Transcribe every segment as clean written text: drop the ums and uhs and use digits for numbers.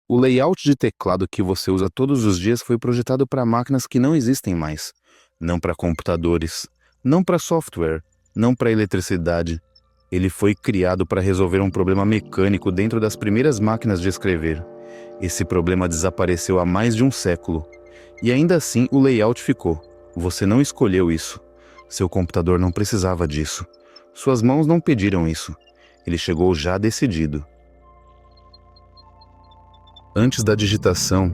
O layout de teclado que você usa todos os dias foi projetado para máquinas que não existem mais, não para computadores, não para software, não para eletricidade. Ele foi criado para resolver um problema mecânico dentro das primeiras máquinas de escrever. Esse problema desapareceu há mais de um século. E ainda assim o layout ficou. Você não escolheu isso. Seu computador não precisava disso. Suas mãos não pediram isso. Ele chegou já decidido. Antes da digitação,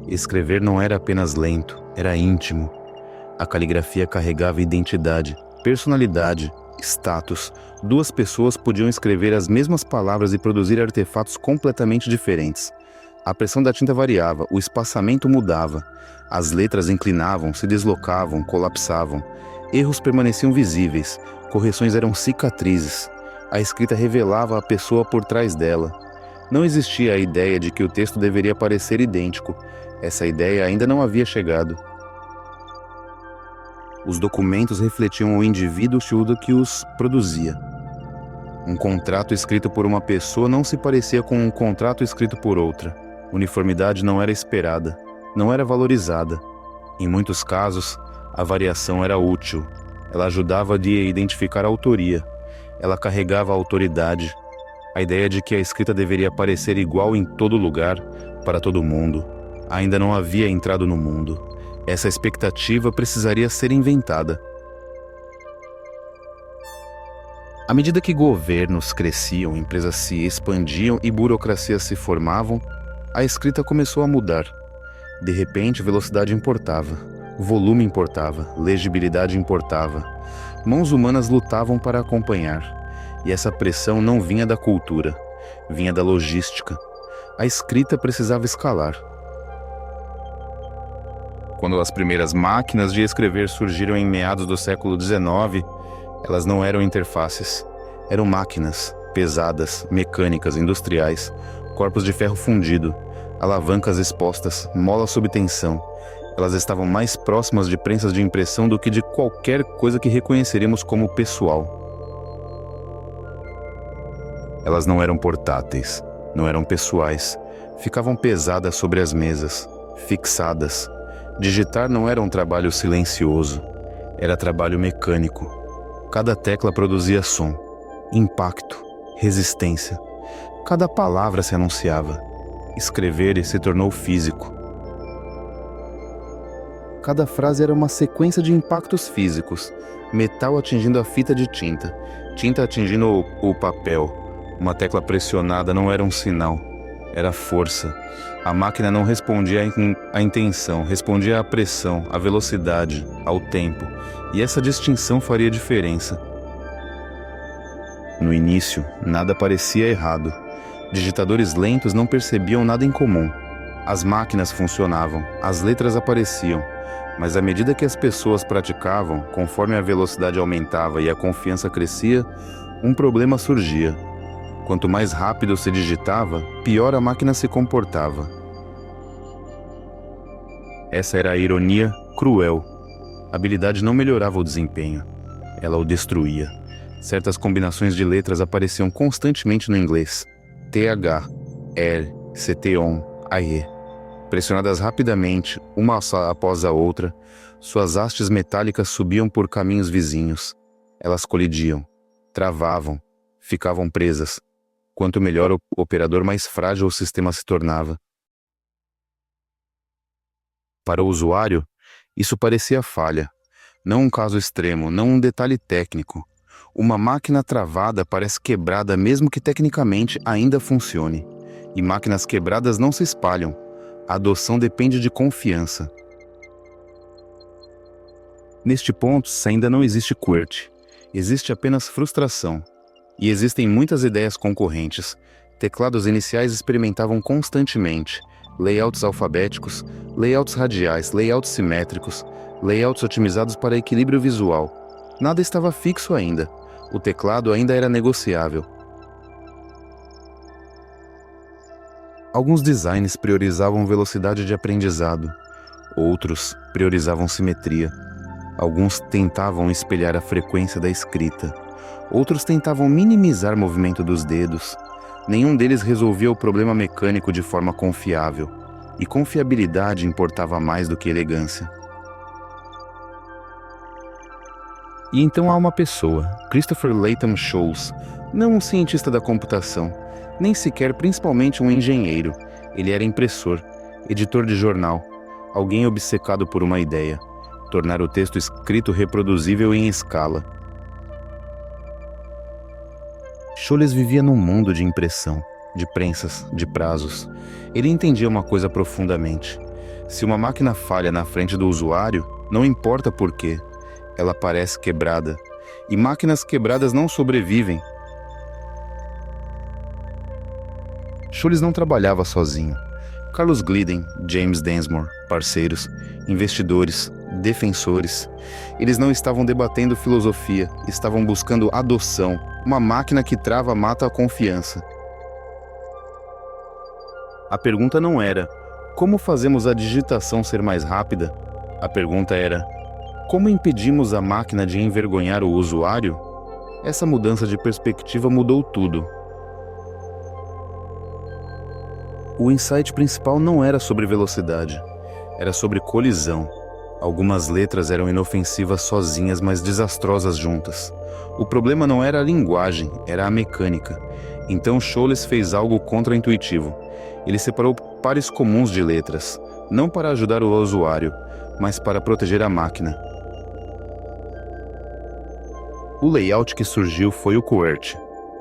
escrever não era apenas lento, era íntimo. A caligrafia carregava identidade, personalidade, status. Duas pessoas podiam escrever as mesmas palavras e produzir artefatos completamente diferentes. A pressão da tinta variava, o espaçamento mudava. As letras inclinavam, se deslocavam, colapsavam. Erros permaneciam visíveis, correções eram cicatrizes. A escrita revelava a pessoa por trás dela. Não existia a ideia de que o texto deveria parecer idêntico. Essa ideia ainda não havia chegado. Os documentos refletiam o indivíduo que os produzia. Um contrato escrito por uma pessoa não se parecia com um contrato escrito por outra. Uniformidade não era esperada, não era valorizada. Em muitos casos, a variação era útil. Ela ajudava a identificar a autoria. Ela carregava a autoridade. A ideia de que a escrita deveria parecer igual em todo lugar, para todo mundo, ainda não havia entrado no mundo. Essa expectativa precisaria ser inventada. À medida que governos cresciam, empresas se expandiam e burocracias se formavam, a escrita começou a mudar. De repente, velocidade importava, volume importava, legibilidade importava. Mãos humanas lutavam para acompanhar. E essa pressão não vinha da cultura, vinha da logística. A escrita precisava escalar. Quando as primeiras máquinas de escrever surgiram em meados do século XIX, elas não eram interfaces. Eram máquinas, pesadas, mecânicas, industriais, corpos de ferro fundido, alavancas expostas, molas sob tensão. Elas estavam mais próximas de prensas de impressão do que de qualquer coisa que reconheceríamos como pessoal. Elas não eram portáteis, não eram pessoais. Ficavam pesadas sobre as mesas, fixadas. Digitar não era um trabalho silencioso, era trabalho mecânico. Cada tecla produzia som, impacto, resistência. Cada palavra se anunciava. Escrever se tornou físico. Cada frase era uma sequência de impactos físicos. Metal atingindo a fita de tinta, tinta atingindo o papel. Uma tecla pressionada não era um sinal, era força. A máquina não respondia à intenção, respondia à pressão, à velocidade, ao tempo. E essa distinção faria diferença. No início, nada parecia errado. Digitadores lentos não percebiam nada em comum. As máquinas funcionavam, as letras apareciam. Mas à medida que as pessoas praticavam, conforme a velocidade aumentava e a confiança crescia, um problema surgia. Quanto mais rápido se digitava, pior a máquina se comportava. Essa era a ironia cruel. A habilidade não melhorava o desempenho, ela o destruía. Certas combinações de letras apareciam constantemente no inglês. TH, R, CT-ON, AE. Pressionadas rapidamente, uma após a outra, suas hastes metálicas subiam por caminhos vizinhos. Elas colidiam, travavam, ficavam presas. Quanto melhor o operador, mais frágil o sistema se tornava. Para o usuário, isso parecia falha. Não um caso extremo, não um detalhe técnico. Uma máquina travada parece quebrada mesmo que tecnicamente ainda funcione. E máquinas quebradas não se espalham. A adoção depende de confiança. Neste ponto, ainda não existe QWERTY. Existe apenas frustração. E existem muitas ideias concorrentes. Teclados iniciais experimentavam constantemente. Layouts alfabéticos, layouts radiais, layouts simétricos, layouts otimizados para equilíbrio visual. Nada estava fixo ainda. O teclado ainda era negociável. Alguns designs priorizavam velocidade de aprendizado. Outros priorizavam simetria. Alguns tentavam espelhar a frequência da escrita. Outros tentavam minimizar o movimento dos dedos. Nenhum deles resolvia o problema mecânico de forma confiável, e confiabilidade importava mais do que elegância. E então há uma pessoa, Christopher Latham Scholes, não um cientista da computação, nem sequer principalmente um engenheiro. Ele era impressor, editor de jornal, alguém obcecado por uma ideia: tornar o texto escrito reproduzível em escala. Scholes vivia num mundo de impressão, de prensas, de prazos. Ele entendia uma coisa profundamente: se uma máquina falha na frente do usuário, não importa por quê, ela parece quebrada, e máquinas quebradas não sobrevivem. Scholes não trabalhava sozinho. Carlos Glidden, James Densmore, parceiros, investidores, defensores. Eles não estavam debatendo filosofia, estavam buscando adoção. Uma máquina que trava mata a confiança. A pergunta não era: como fazemos a digitação ser mais rápida? A pergunta era: como impedimos a máquina de envergonhar o usuário? Essa mudança de perspectiva mudou tudo. O insight principal não era sobre velocidade, era sobre colisão. Algumas letras eram inofensivas sozinhas, mas desastrosas juntas. O problema não era a linguagem, era a mecânica. Então Scholes fez algo contra-intuitivo. Ele separou pares comuns de letras, não para ajudar o usuário, mas para proteger a máquina. O layout que surgiu foi o QWERTY,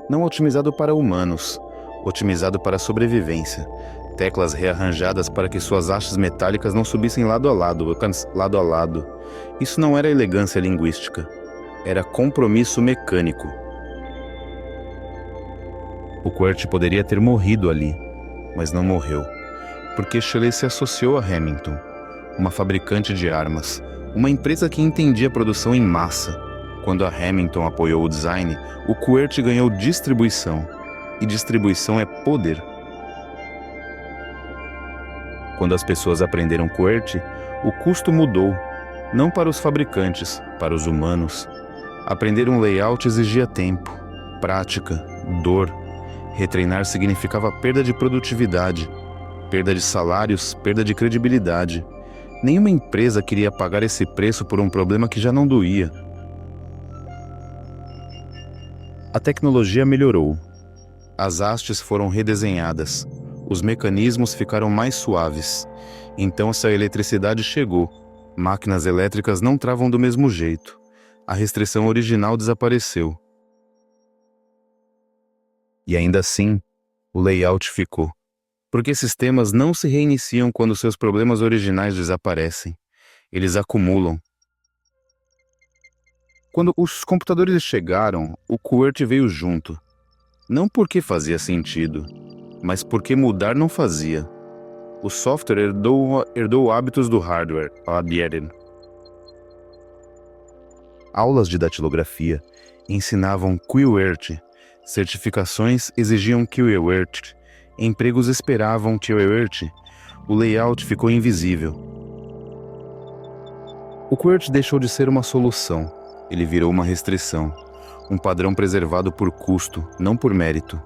não otimizado para humanos, otimizado para a sobrevivência. Teclas rearranjadas para que suas hastes metálicas não subissem lado a lado. Isso não era elegância linguística, era compromisso mecânico. O QWERTY poderia ter morrido ali, mas não morreu, porque Scholes se associou a Remington, uma fabricante de armas, uma empresa que entendia a produção em massa. Quando a Remington apoiou o design, o QWERTY ganhou distribuição, e distribuição é poder. Quando as pessoas aprenderam QWERTY, o custo mudou, não para os fabricantes, para os humanos. Aprender um layout exigia tempo, prática, dor. Retreinar significava perda de produtividade, perda de salários, perda de credibilidade. Nenhuma empresa queria pagar esse preço por um problema que já não doía. A tecnologia melhorou. As hastes foram redesenhadas. Os mecanismos ficaram mais suaves. Então essa eletricidade chegou. Máquinas elétricas não travam do mesmo jeito. A restrição original desapareceu. E ainda assim, o layout ficou. Porque sistemas não se reiniciam quando seus problemas originais desaparecem. Eles acumulam. Quando os computadores chegaram, o QWERTY veio junto. Não porque fazia sentido, mas porque mudar não fazia. O software herdou hábitos do hardware, adierem. Aulas de datilografia ensinavam QWERTY, certificações exigiam QWERTY, empregos esperavam QWERTY, o layout ficou invisível. O QWERTY deixou de ser uma solução, ele virou uma restrição, um padrão preservado por custo, não por mérito.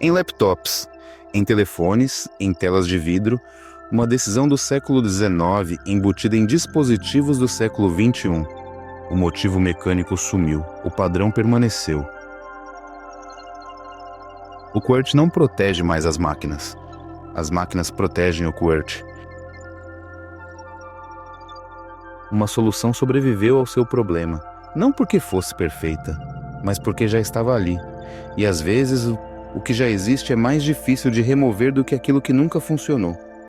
Em laptops, em telefones, em telas de vidro, uma decisão do século XIX embutida em dispositivos do século XXI. O motivo mecânico sumiu, o padrão permaneceu. O QWERTY não protege mais as máquinas protegem o QWERTY. Uma solução sobreviveu ao seu problema, não porque fosse perfeita, mas porque já estava ali, e às vezes o que já existe é mais difícil de remover do que aquilo que nunca funcionou.